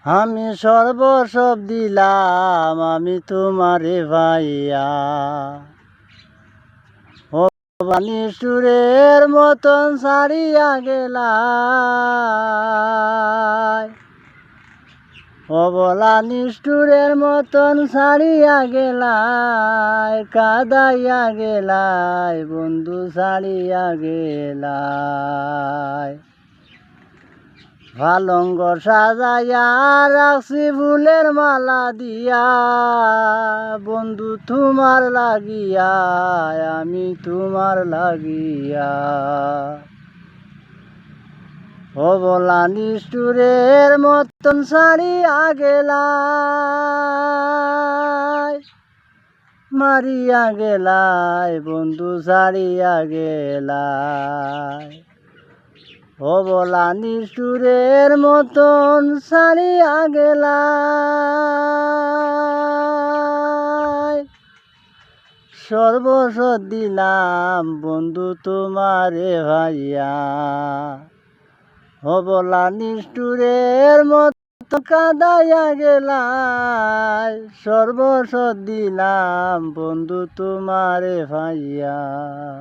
আমি সর্বসব দিলাম আমি তোমারে ভাইয়া, ও বাণী সুরের মতন ছাড়িয়া গেলাই, অবলা নিষ্ঠুরের মতন ছাড়িয়া গেলাই, কাদাইয়া গেলাই বন্ধু ছাড়িয়া গেলাই। পালঙ্ক সাজাইয়া রাখছি ফুলের মালা দিয়া, বন্ধু তোমার লাগিয়া আমি তোমার লাগিয়া, অবলা নিষ্ঠুরের মতন ছাড়িয়া গেলাই, মারিয়া গেলাই বন্ধু ছাড়িয়া গেলাই, অবলা নিষ্ঠুরের মতন ছাড়িয়া গেলাই। সর্বস্ব দিলাম বন্ধু তোমারে ভাইয়া, অবলা নিষ্ঠুরের মতো কাদাইয়া গেলাই, সর্বস্ব দিলাম বন্ধু তোমারে ভাইয়া।